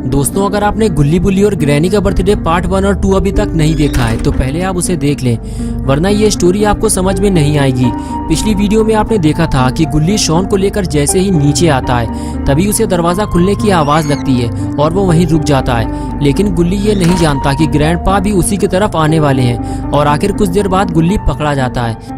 दोस्तों, अगर आपने गुल्ली बुल्ली और ग्रैनी का बर्थडे पार्ट 1 और 2 अभी तक नहीं देखा है तो पहले आप उसे देख लें, वरना ये स्टोरी आपको समझ में नहीं आएगी। पिछली वीडियो में आपने देखा था कि गुल्ली शॉन को लेकर जैसे ही नीचे आता है तभी उसे दरवाजा खुलने की आवाज लगती है और वो वहीं रुक जाता है। लेकिन गुल्ली ये नहीं जानता कि ग्रैंडपा भी उसी की तरफ आने वाले हैं और आखिर कुछ देर बाद गुल्ली पकड़ा जाता है।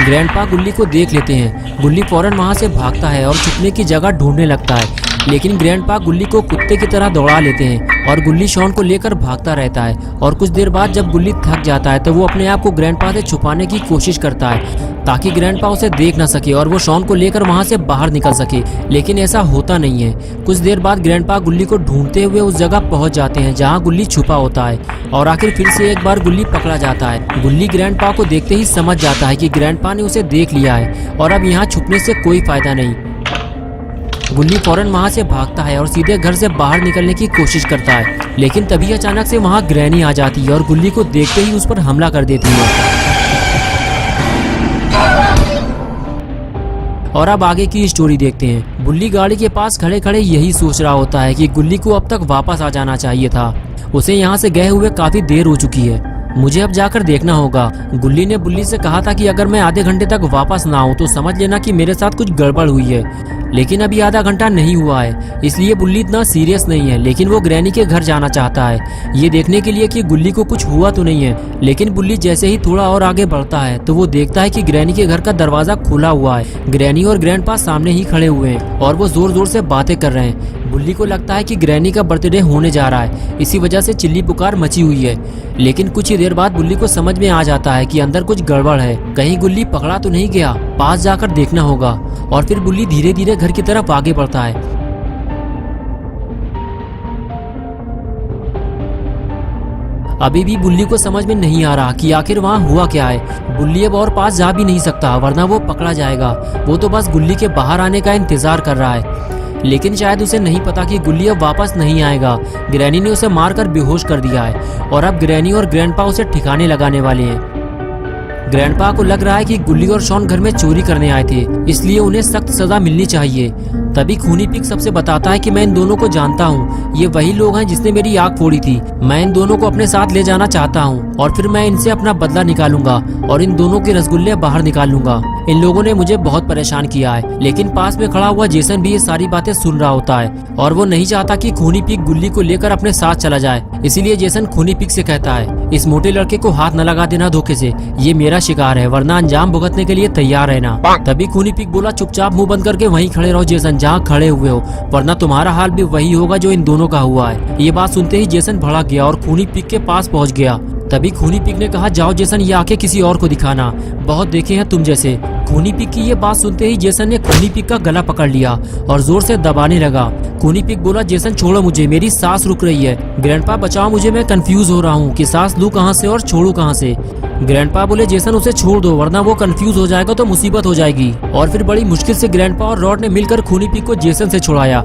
ग्रैंडपा गुल्ली को देख लेते हैं। गुल्ली फौरन वहां से भागता है और छुपने की जगह ढूंढने लगता है, लेकिन ग्रैंडपा गुल्ली को कुत्ते की तरह दौड़ा लेते हैं और गुल्ली शॉन को लेकर भागता रहता है। और कुछ देर बाद जब गुल्ली थक जाता है तो वो अपने आप को ग्रैंडपा से छुपाने की कोशिश करता है ताकि ग्रैंडपा उसे देख न सके और वो शॉन को लेकर वहां से बाहर निकल सके, लेकिन ऐसा होता नहीं है। कुछ देर बाद ग्रैंडपा गुल्ली को ढूंढते हुए उस जगह पहुंच जाते हैं जहां गुल्ली छुपा होता है और आखिर फिर से एक बार गुल्ली पकड़ा जाता है। गुल्ली ग्रैंडपा को देखते ही समझ जाता है कि ग्रैंडपा ने उसे देख लिया है और अब यहाँ छुपने से कोई फायदा नहीं। गुल्ली फौरन वहां से भागता है और सीधे घर से बाहर निकलने की कोशिश करता है, लेकिन तभी अचानक से वहां ग्रैनी आ जाती है और गुल्ली को देखते ही उस पर हमला कर देती है। और अब आगे की स्टोरी देखते हैं। गुल्ली गाड़ी के पास खड़े खड़े यही सोच रहा होता है कि गुल्ली को अब तक वापस आ जाना चाहिए था। उसे यहाँ से गए हुए काफी देर हो चुकी है, मुझे अब जाकर देखना होगा। गुल्ली ने बुल्ली से कहा था कि अगर मैं आधे घंटे तक वापस ना आऊं तो समझ लेना कि मेरे साथ कुछ गड़बड़ हुई है, लेकिन अभी आधा घंटा नहीं हुआ है, इसलिए बुल्ली इतना सीरियस नहीं है। लेकिन वो ग्रैनी के घर जाना चाहता है ये देखने के लिए कि गुल्ली को कुछ हुआ तो नहीं है। लेकिन बुल्ली जैसे ही थोड़ा और आगे बढ़ता है तो वो देखता है कि ग्रैनी के घर का दरवाजा खुला हुआ है। ग्रैनी और ग्रैंडपा सामने ही खड़े हुए हैं और वो जोर जोर से बातें कर रहे हैं। बुल्ली को लगता है कि ग्रैनी का बर्थडे होने जा रहा है, इसी वजह से चिल्ली पुकार मची हुई है। लेकिन कुछ ही देर बाद बुल्ली को समझ में आ जाता है कि अंदर कुछ गड़बड़ है, कहीं गुल्ली पकड़ा तो नहीं गया, पास जाकर देखना होगा। और फिर बुल्ली धीरे धीरे घर की तरफ आगे बढ़ता है। अभी भी बुल्ली को समझ में नहीं आ रहा कि आखिर वहाँ हुआ क्या है। बुल्ली अब और पास जा भी नहीं सकता वरना वो पकड़ा जाएगा। वो तो बस गुल्ली के बाहर आने का इंतजार कर रहा है, लेकिन शायद उसे नहीं पता कि गुल्ली अब वापस नहीं आएगा। ग्रैनी ने उसे मारकर बेहोश कर दिया है और अब ग्रैनी और ग्रैंडपा उसे ठिकाने लगाने वाले हैं। ग्रैंडपा को लग रहा है कि गुल्ली और शॉन घर में चोरी करने आए थे, इसलिए उन्हें सख्त सजा मिलनी चाहिए। तभी खूनी पिग सबसे बताता है कि मैं इन दोनों को जानता हूँ, ये वही लोग हैं जिसने मेरी आग फोड़ी थी। मैं इन दोनों को अपने साथ ले जाना चाहता हूँ और फिर मैं इनसे अपना बदला निकालूंगा और इन दोनों के रसगुल्ले बाहर निकाल लूंगा। इन लोगों ने मुझे बहुत परेशान किया है। लेकिन पास में खड़ा हुआ जेसन भी ये सारी बातें सुन रहा होता है और वो नहीं चाहता कि खूनी पिग गुल्ली को लेकर अपने साथ चला जाए, इसीलिए जेसन खूनी पिग से कहता है, इस मोटे लड़के को हाथ न लगा देना धोखे से, ये मेरा शिकार है, वरना अंजाम भुगतने के लिए तैयार रहना। तभी खूनी पिग बोला, चुपचाप मुंह बंद करके वहीं खड़े रहो जेसन, जहाँ खड़े हुए हो, वरना तुम्हारा हाल भी वही होगा जो इन दोनों का हुआ है। ये बात सुनते ही जेसन भड़क गया और खूनी पिग के पास पहुँच गया। तभी खूनी पिग ने कहा, जाओ जेसन, ये आंखें किसी और को दिखाना, बहुत देखे हैं तुम जैसे। खूनी पिग की ये बात सुनते ही जेसन ने खूनी पिग का गला पकड़ लिया और जोर से दबाने लगा। खूनी पिग बोला, जेसन छोड़ो मुझे, मेरी सांस रुक रही है। ग्रैंडपा बचाओ मुझे, मैं कंफ्यूज हो रहा हूँ कि सांस लूं कहाँ से और छोड़ू कहाँ से। ग्रैंडपा बोले, जेसन उसे छोड़ दो वरना वो कंफ्यूज हो जाएगा तो मुसीबत हो जाएगी। और फिर बड़ी मुश्किल से ग्रैंडपा और रॉड ने मिलकर खूनी पिग को जेसन से छुड़ाया।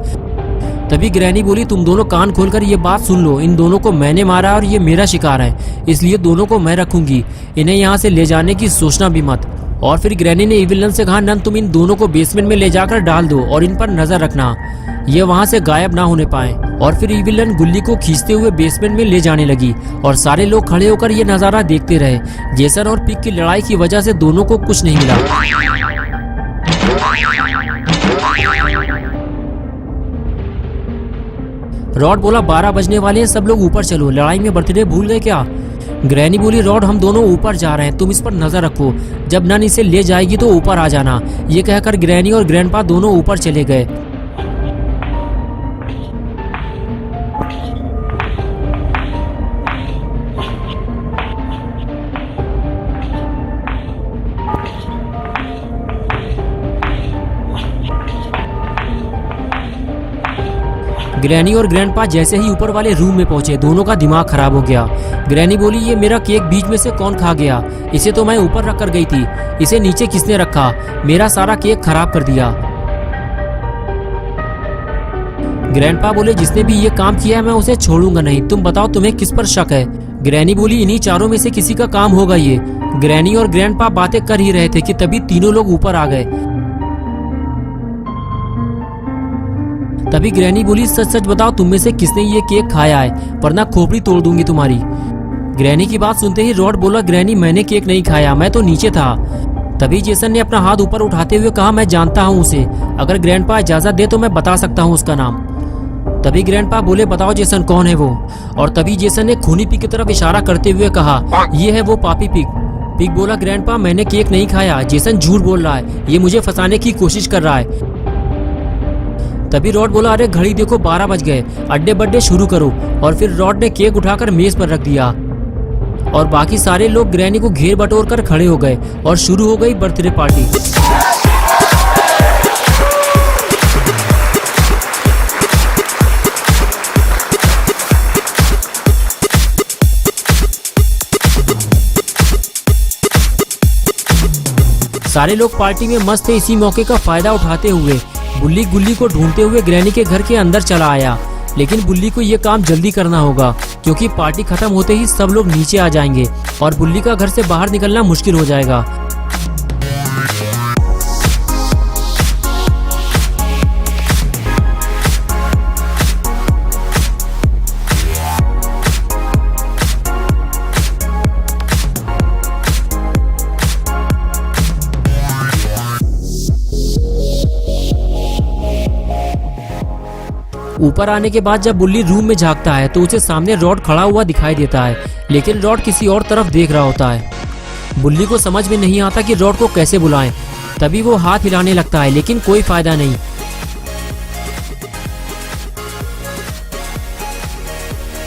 तभी ग्रैनी बोली, तुम दोनों कान खोलकर ये बात सुन लो, इन दोनों को मैंने मारा और ये मेरा शिकार है, इसलिए दोनों को मैं रखूंगी, इन्हें यहाँ से ले जाने की सोचना भी मत। और फिर ग्रैनी ने इविल नन से कहा, नन तुम इन दोनों को बेसमेंट में ले जाकर डाल दो और इन पर नजर रखना, ये वहाँ से गायब ना होने पाए। और फिर इविल नन गुल्ली को खींचते हुए बेसमेंट में ले जाने लगी और सारे लोग खड़े होकर ये नजारा देखते रहे। जेसन और पिग की लड़ाई की वजह से दोनों को कुछ नहीं मिला। रॉड बोला, 12 बजने वाले हैं, सब लोग ऊपर चलो, लड़ाई में बर्थडे भूल गए क्या? ग्रैनी बोली, रॉड हम दोनों ऊपर जा रहे हैं, तुम इस पर नजर रखो, जब नन इसे ले जाएगी तो ऊपर आ जाना। ये कहकर ग्रैनी और ग्रैंडपा दोनों ऊपर चले गए। ग्रैनी और ग्रैंडपा जैसे ही ऊपर वाले रूम में पहुंचे दोनों का दिमाग खराब हो गया। ग्रैनी बोली, ये मेरा केक बीच में से कौन खा गया? इसे तो मैं ऊपर रख कर गई थी, इसे नीचे किसने रखा? मेरा सारा केक खराब कर दिया। ग्रैंडपा बोले, जिसने भी ये काम किया है मैं उसे छोड़ूंगा नहीं, तुम बताओ तुम्हें किस पर शक है? ग्रैनी बोली, इन्हीं चारों में से किसी का काम होगा ये। ग्रैनी और ग्रैंडपा बातें कर ही रहे थे कि तभी तीनों लोग ऊपर आ गए। तभी ग्रैनी बोली, सच सच बताओ तुम में से किसने ये केक खाया है, वरना खोपड़ी तोड़ दूंगी तुम्हारी। ग्रैनी की बात सुनते ही रॉड बोला, ग्रैनी मैंने केक नहीं खाया, मैं तो नीचे था। तभी जेसन ने अपना हाथ ऊपर उठाते हुए कहा, मैं जानता हूँ उसे, अगर ग्रैंडपा इजाजत दे तो मैं बता सकता हूँ उसका नाम। तभी ग्रैंडपा बोले, बताओ जेसन कौन है वो। और तभी जेसन ने खूनी पिग की तरफ इशारा करते हुए कहा, ये है वो पापी पिग। पिग बोला, ग्रैंडपा मैंने केक नहीं खाया, जेसन झूठ बोल रहा है, ये मुझे फंसाने की कोशिश कर रहा है। तभी रॉड बोला, अरे घड़ी देखो 12 बज गए, अड्डे बड्डे शुरू करो। और फिर रॉड ने केक उठाकर मेज पर रख दिया और बाकी सारे लोग ग्रैनी को घेर बटोर कर खड़े हो गए और शुरू हो गई बर्थडे पार्टी। सारे लोग पार्टी में मस्त थे। इसी मौके का फायदा उठाते हुए बुल्ली गुल्ली को ढूंढते हुए ग्रैनी के घर के अंदर चला आया, लेकिन बुल्ली को ये काम जल्दी करना होगा क्योंकि पार्टी खत्म होते ही सब लोग नीचे आ जाएंगे और बुल्ली का घर से बाहर निकलना मुश्किल हो जाएगा। ऊपर आने के बाद जब बुल्ली रूम में झांकता है तो उसे सामने रॉड खड़ा हुआ दिखाई देता है, लेकिन रॉड किसी और तरफ देख रहा होता है। बुल्ली को समझ में नहीं आता कि रॉड को कैसे बुलाएं। तभी वो हाथ हिलाने लगता है, लेकिन कोई फायदा नहीं।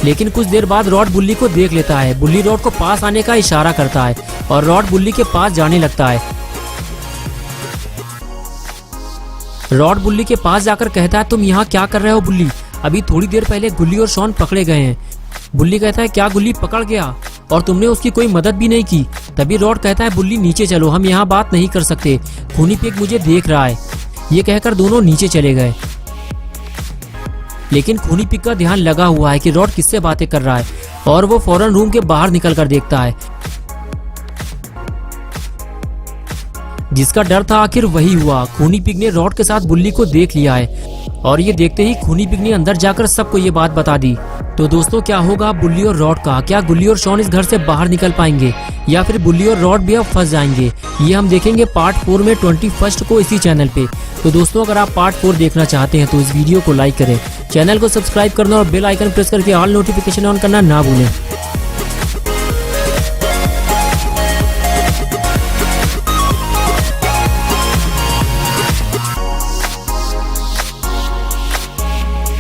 लेकिन कुछ देर बाद रॉड बुल्ली को देख लेता है। बुल्ली रॉड को पास आने का इशारा करता है और रॉड बुल्ली के पास जाने लगता है। रॉड बुल्ली के पास जाकर कहता है, तुम यहाँ क्या कर रहे हो बुल्ली? अभी थोड़ी देर पहले गुल्ली और शॉन पकड़े गए हैं। बुल्ली कहता है, क्या गुल्ली पकड़ गया और तुमने उसकी कोई मदद भी नहीं की? तभी रॉड कहता है, बुल्ली नीचे चलो, हम यहाँ बात नहीं कर सकते, खूनी पिग मुझे देख रहा है। ये कहकर दोनों नीचे चले गए, लेकिन खूनी पिग का ध्यान लगा हुआ है कि रॉड किससे बातें कर रहा है और वो फौरन रूम के बाहर निकल कर देखता है। जिसका डर था आखिर वही हुआ। खूनी पिग ने रॉड के साथ बुल्ली को देख लिया है और ये देखते ही खूनी पिग ने अंदर जाकर सबको ये बात बता दी। तो दोस्तों, क्या होगा बुल्ली और रॉड का? क्या गुल्ली और शॉन इस घर से बाहर निकल पाएंगे या फिर बुल्ली और रॉड भी अब फंस जाएंगे? ये हम देखेंगे पार्ट 4 में 21 को इसी चैनल पे। तो दोस्तों, अगर आप पार्ट 4 देखना चाहते हैं तो इस वीडियो को लाइक करें, चैनल को सब्सक्राइब करना और बेल आइकन प्रेस करके ऑल नोटिफिकेशन ऑन करना ना भूलें।